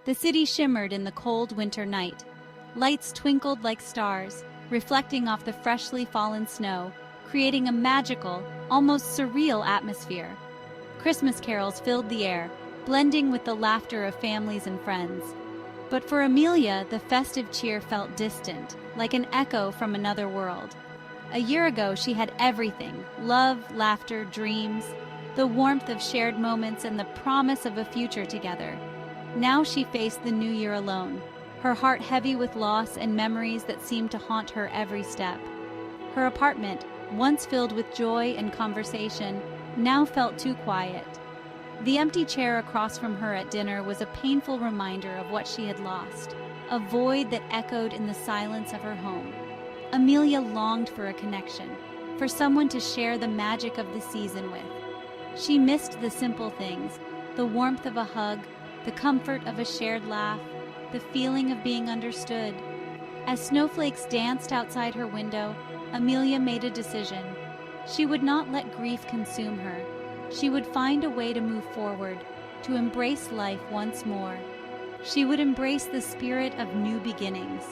The city shimmered in the cold winter night. Lights twinkled like stars, reflecting off the freshly fallen snow, creating a magical, almost surreal atmosphere. Christmas carols filled the air, blending with the laughter of families and friends. But for Amelia, the festive cheer felt distant, like an echo from another world. A year ago, she had everything: love, laughter, dreams, the warmth of shared moments, and the promise of a future together. Now she faced the new year alone, her heart heavy with loss and memories that seemed to haunt her every step. Her apartment, once filled with joy and conversation, now felt too quiet. The empty chair across from her at dinner was a painful reminder of what she had lost, a void that echoed in the silence of her home. Amelia longed for a connection, for someone to share the magic of the season with. She missed the simple things, the warmth of a hug, the comfort of a shared laugh, the feeling of being understood. As snowflakes danced outside her window, Amelia made a decision. She would not let grief consume her. She would find a way to move forward, to embrace life once more. She would embrace the spirit of new beginnings.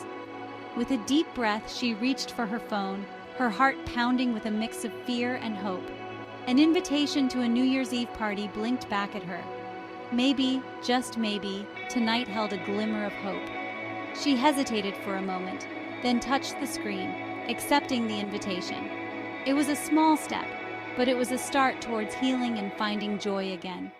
With a deep breath, she reached for her phone, her heart pounding with a mix of fear and hope. An invitation to a New Year's Eve party blinked back at her. Maybe, just maybe, tonight held a glimmer of hope. She hesitated for a moment, then touched the screen, accepting the invitation. It was a small step, but it was a start towards healing and finding joy again.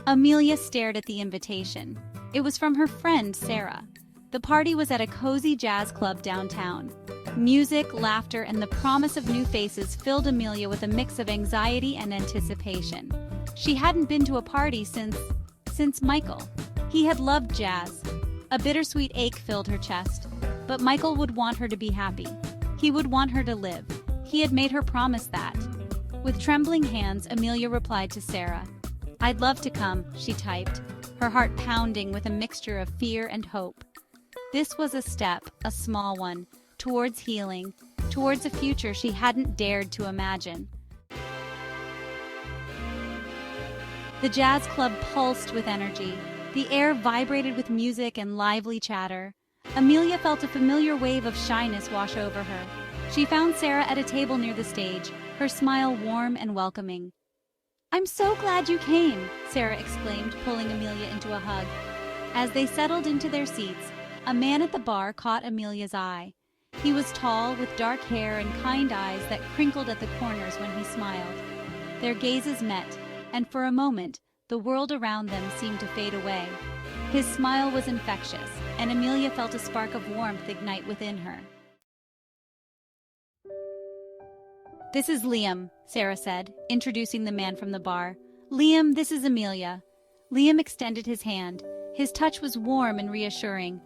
Amelia stared at the invitation. It was from her friend, Sarah. The party was at a cozy jazz club downtown. Music, laughter, and the promise of new faces filled Amelia with a mix of anxiety and anticipation. She hadn't been to a party since Michael. He had loved jazz. A bittersweet ache filled her chest. But Michael would want her to be happy. He would want her to live. He had made her promise that. With trembling hands, Amelia replied to Sarah. "I'd love to come," she typed, her heart pounding with a mixture of fear and hope. This was a step, a small one, towards healing, towards a future she hadn't dared to imagine. The jazz club pulsed with energy. The air vibrated with music and lively chatter. Amelia felt a familiar wave of shyness wash over her. She found Sarah at a table near the stage, her smile warm and welcoming. "I'm so glad you came," Sarah exclaimed, pulling Amelia into a hug. As they settled into their seats, a man at the bar caught Amelia's eye. He was tall, with dark hair and kind eyes that crinkled at the corners when he smiled. Their gazes met, and for a moment, the world around them seemed to fade away. His smile was infectious, and Amelia felt a spark of warmth ignite within her. "This is Liam," Sarah said, introducing the man from the bar. "Liam, this is Amelia." Liam extended his hand. His touch was warm and reassuring.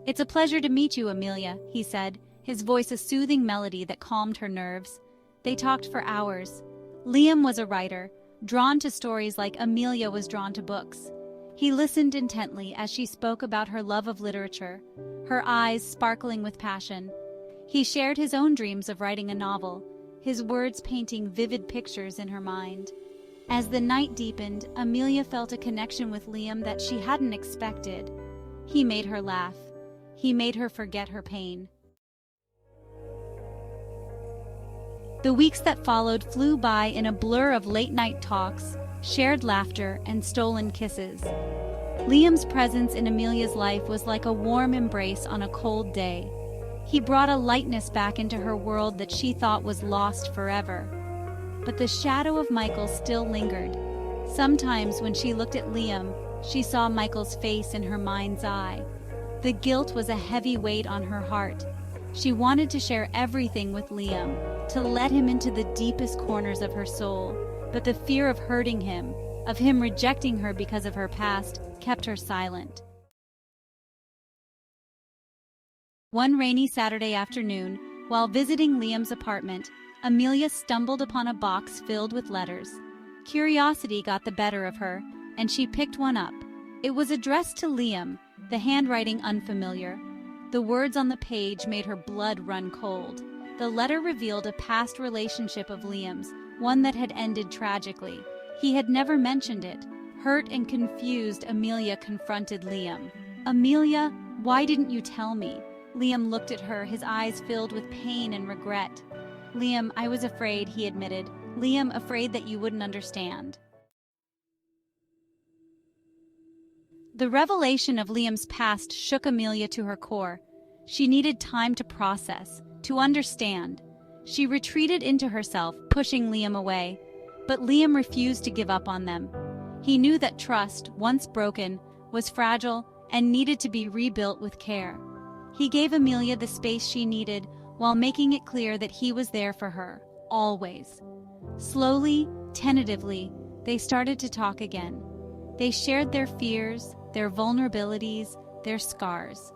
"It's a pleasure to meet you, Amelia," he said, his voice a soothing melody that calmed her nerves. They talked for hours. Liam was a writer, drawn to stories like Amelia was drawn to books. He listened intently as she spoke about her love of literature, her eyes sparkling with passion. He shared his own dreams of writing a novel, his words painting vivid pictures in her mind. As the night deepened, Amelia felt a connection with Liam that she hadn't expected. He made her laugh. He made her forget her pain. The weeks that followed flew by in a blur of late-night talks, shared laughter, and stolen kisses. Liam's presence in Amelia's life was like a warm embrace on a cold day. He brought a lightness back into her world that she thought was lost forever. But the shadow of Michael still lingered. Sometimes when she looked at Liam, she saw Michael's face in her mind's eye. The guilt was a heavy weight on her heart. She wanted to share everything with Liam, to let him into the deepest corners of her soul, but the fear of hurting him, of him rejecting her because of her past, kept her silent. One rainy Saturday afternoon, while visiting Liam's apartment, Amelia stumbled upon a box filled with letters. Curiosity got the better of her, and she picked one up. It was addressed to Liam, the handwriting unfamiliar. The words on the page made her blood run cold. The letter revealed a past relationship of Liam's, one that had ended tragically. He had never mentioned it. Hurt and confused, Amelia confronted Liam. "Amelia, why didn't you tell me?" Liam looked at her, his eyes filled with pain and regret. "Liam, I was afraid," he admitted. "Liam, afraid that you wouldn't understand." The revelation of Liam's past shook Amelia to her core. She needed time to process, to understand. She retreated into herself, pushing Liam away. But Liam refused to give up on them. He knew that trust, once broken, was fragile and needed to be rebuilt with care. He gave Amelia the space she needed while making it clear that he was there for her, always. Slowly, tentatively, they started to talk again. They shared their fears, their vulnerabilities, their scars.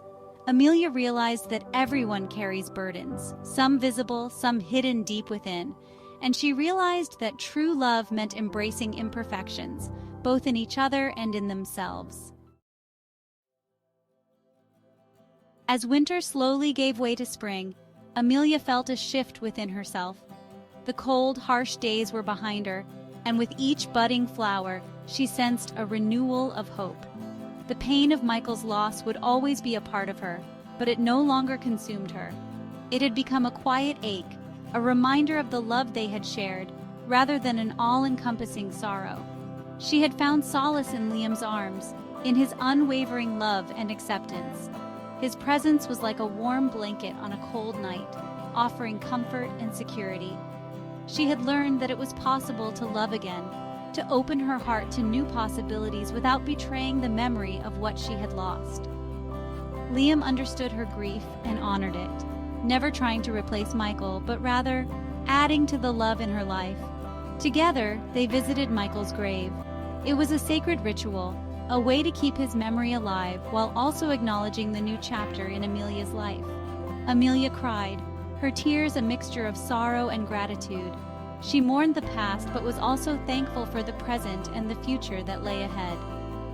Amelia realized that everyone carries burdens, some visible, some hidden deep within, and she realized that true love meant embracing imperfections, both in each other and in themselves. As winter slowly gave way to spring, Amelia felt a shift within herself. The cold, harsh days were behind her, and with each budding flower, she sensed a renewal of hope. The pain of Michael's loss would always be a part of her, but it no longer consumed her. It had become a quiet ache, a reminder of the love they had shared, rather than an all-encompassing sorrow. She had found solace in Liam's arms, in his unwavering love and acceptance. His presence was like a warm blanket on a cold night, offering comfort and security. She had learned that it was possible to love again, to open her heart to new possibilities without betraying the memory of what she had lost. Liam understood her grief and honored it, never trying to replace Michael, but rather adding to the love in her life. Together, they visited Michael's grave. It was a sacred ritual, a way to keep his memory alive while also acknowledging the new chapter in Amelia's life. Amelia cried, her tears a mixture of sorrow and gratitude. She mourned the past but was also thankful for the present and the future that lay ahead.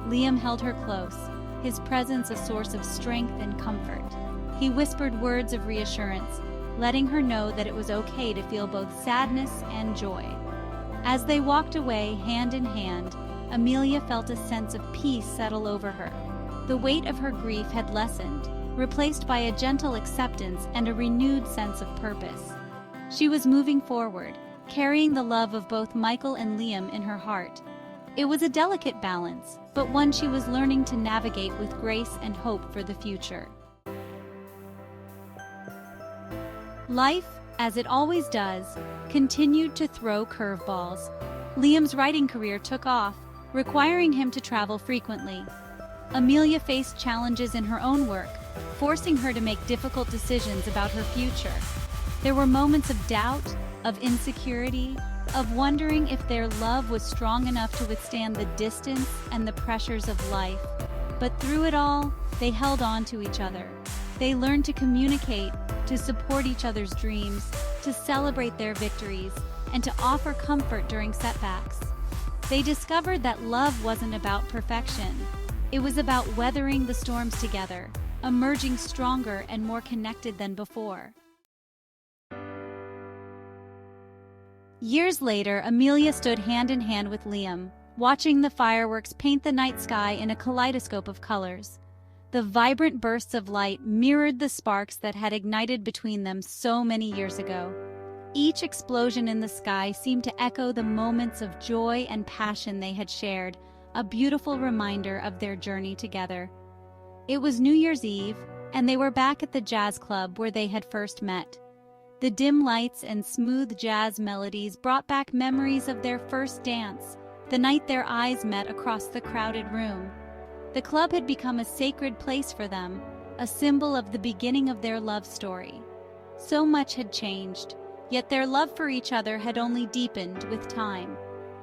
Liam held her close, his presence a source of strength and comfort. He whispered words of reassurance, letting her know that it was okay to feel both sadness and joy. As they walked away hand in hand, Amelia felt a sense of peace settle over her. The weight of her grief had lessened, replaced by a gentle acceptance and a renewed sense of purpose. She was moving forward, carrying the love of both Michael and Liam in her heart. It was a delicate balance, but one she was learning to navigate with grace and hope for the future. Life, as it always does, continued to throw curveballs. Liam's writing career took off, requiring him to travel frequently. Amelia faced challenges in her own work, forcing her to make difficult decisions about her future. There were moments of doubt, of insecurity, of wondering if their love was strong enough to withstand the distance and the pressures of life. But through it all, they held on to each other. They learned to communicate, to support each other's dreams, to celebrate their victories, and to offer comfort during setbacks. They discovered that love wasn't about perfection. It was about weathering the storms together, emerging stronger and more connected than before. Years later, Amelia stood hand in hand with Liam, watching the fireworks paint the night sky in a kaleidoscope of colors. The vibrant bursts of light mirrored the sparks that had ignited between them so many years ago. Each explosion in the sky seemed to echo the moments of joy and passion they had shared, a beautiful reminder of their journey together. It was New Year's Eve, and they were back at the jazz club where they had first met. The dim lights and smooth jazz melodies brought back memories of their first dance, the night their eyes met across the crowded room. The club had become a sacred place for them, a symbol of the beginning of their love story. So much had changed, yet their love for each other had only deepened with time.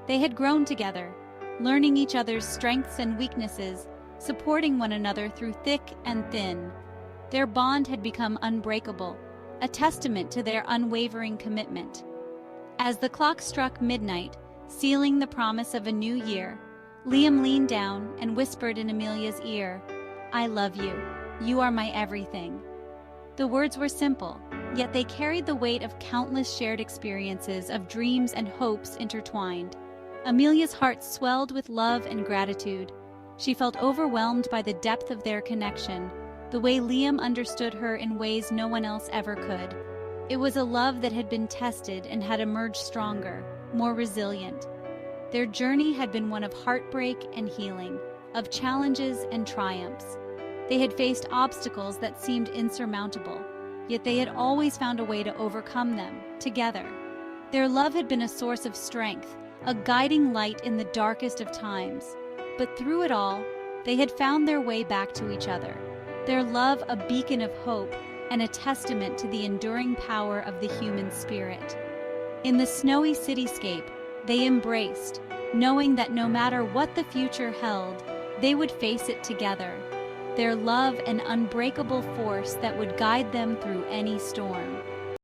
They had grown together, learning each other's strengths and weaknesses, supporting one another through thick and thin. Their bond had become unbreakable, a testament to their unwavering commitment. As the clock struck midnight, sealing the promise of a new year, Liam leaned down and whispered in Amelia's ear, "I love you. You are my everything." The words were simple, yet they carried the weight of countless shared experiences of dreams and hopes intertwined. Amelia's heart swelled with love and gratitude. She felt overwhelmed by the depth of their connection, the way Liam understood her in ways no one else ever could. It was a love that had been tested and had emerged stronger, more resilient. Their journey had been one of heartbreak and healing, of challenges and triumphs. They had faced obstacles that seemed insurmountable, yet they had always found a way to overcome them, together. Their love had been a source of strength, a guiding light in the darkest of times. But through it all, they had found their way back to each other. Their love a beacon of hope and a testament to the enduring power of the human spirit. In the snowy cityscape, they embraced, knowing that no matter what the future held, they would face it together. Their love an unbreakable force that would guide them through any storm.